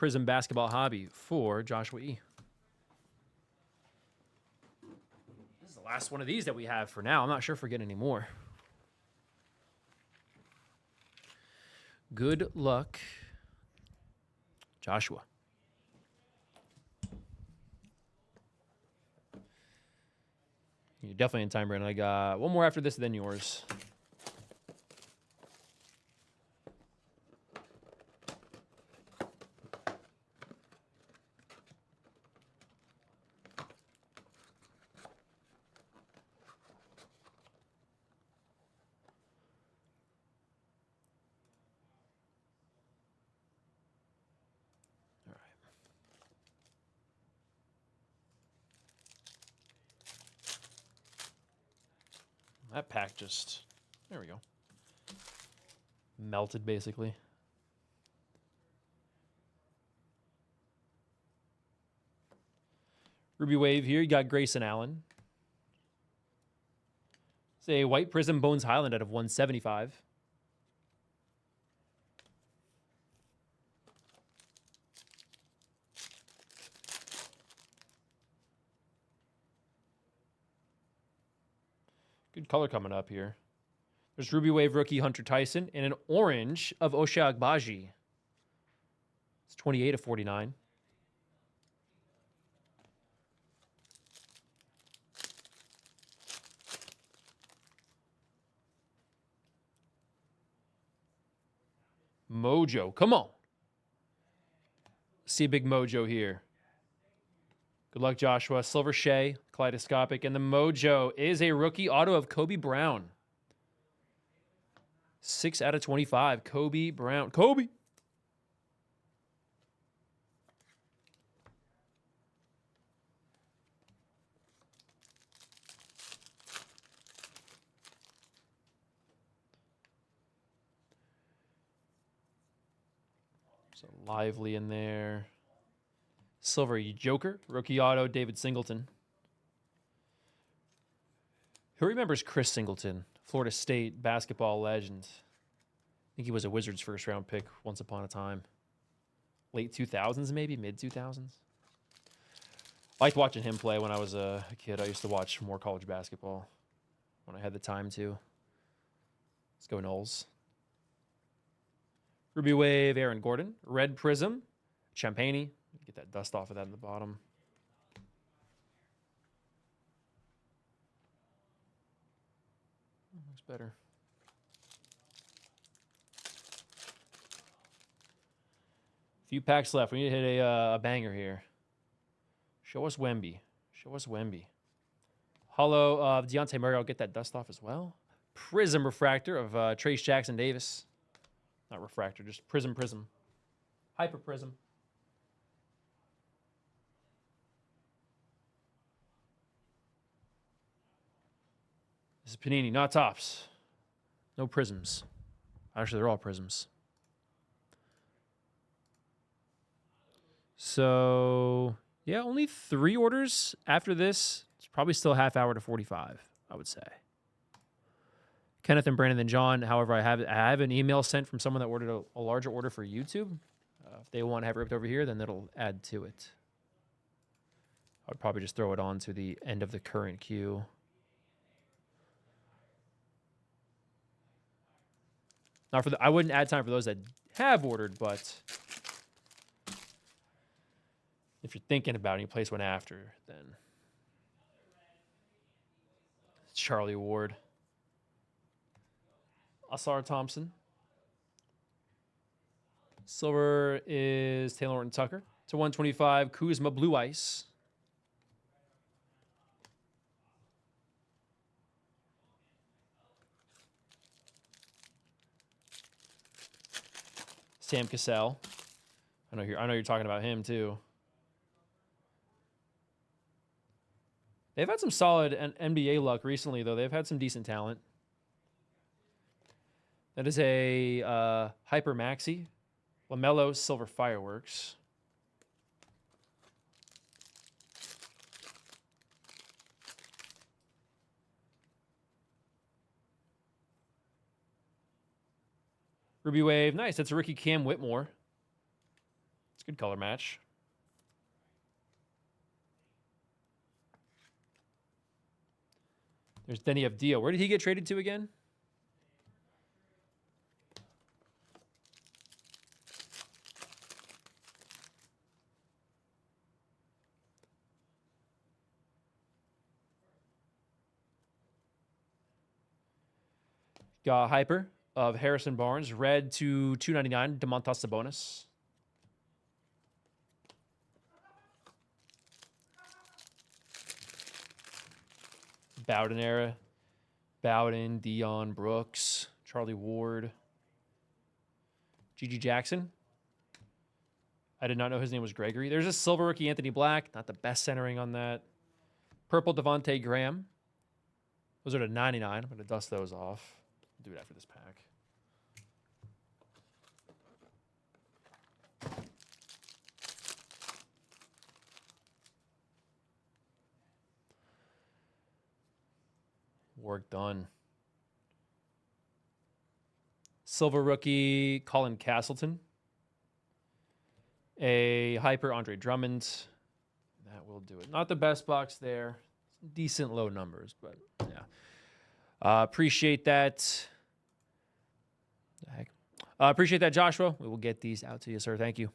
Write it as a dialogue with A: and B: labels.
A: Prizm Basketball Hobby for Joshua E. This is the last one of these that we have for now. I'm not sure if we're getting any more. Good luck, Joshua. You're definitely in time, Brandon. I got one more after this, then yours. That pack just, there we go. Melted, basically. Ruby Wave here. You got Grayson Allen. It's a white Prizm Bones Highland out of 175. Good color coming up here. There's Ruby Wave rookie Hunter Tyson and an orange of Ochai Agbaji. It's 28 of 49. Mojo, come on. See a big mojo here. Good luck, Joshua. Silver Shea, Kaleidoscopic. And the mojo is a rookie auto of Kobe Brown. 6 out of 25. Kobe Brown. Kobe! So Lively in there. Silver Joker, rookie auto, David Singleton. Who remembers Chris Singleton, Florida State basketball legend? I think he was a Wizards first round pick once upon a time. Late 2000s, maybe? Mid 2000s? I liked watching him play when I was a kid. I used to watch more college basketball when I had the time to. Let's go Knowles. Ruby Wave, Aaron Gordon. Red Prizm, Champagne. Get that dust off of that in the bottom. Looks better. Few packs left. We need to hit a banger here. Show us Wemby. Show us Wemby. Hollow of Deontay Murray. I'll get that dust off as well. Prizm Refractor of Trace Jackson Davis. Not Refractor, just Prizm. Hyper Prizm. This is Panini, not tops. No Prizms. Actually, they're all Prizms. So, yeah, only 3 orders after this. It's probably still half hour to 45, I would say. Kenneth and Brandon and John. However, I have an email sent from someone that ordered a larger order for YouTube. If they want to have it ripped over here, then that'll add to it. I would probably just throw it on to the end of the current queue. Not for I wouldn't add time for those that have ordered, but if you're thinking about it, you place one after, then Charlie Ward. Asar Thompson. Silver is Taylor Horton Tucker. To 125, Kuzma Blue Ice. Sam Cassell. I know you're talking about him too. They've had some solid NBA luck recently, though. They've had some decent talent. That is a Hyper Maxi. LaMelo Silver Fireworks. Ruby Wave. Nice. That's a rookie Cam Whitmore. It's a good color match. There's Denny of Dio. Where did he get traded to again? Got Hyper of Harrison Barnes. Red to 299, Domantas Sabonis. Bowden era. Bowden, Dion Brooks, Charlie Ward. G.G. Jackson. I did not know his name was Gregory. There's a silver rookie, Anthony Black. Not the best centering on that. Purple, Devontae Graham. Those are to 99. I'm going to dust those off. I'll do it after this pack. Work done. Silver rookie, Colin Castleton. A hyper, Andre Drummond. That will do it. Not the best box there. Decent low numbers, but yeah. Appreciate that. The heck? Appreciate that, Joshua. We will get these out to you, sir. Thank you.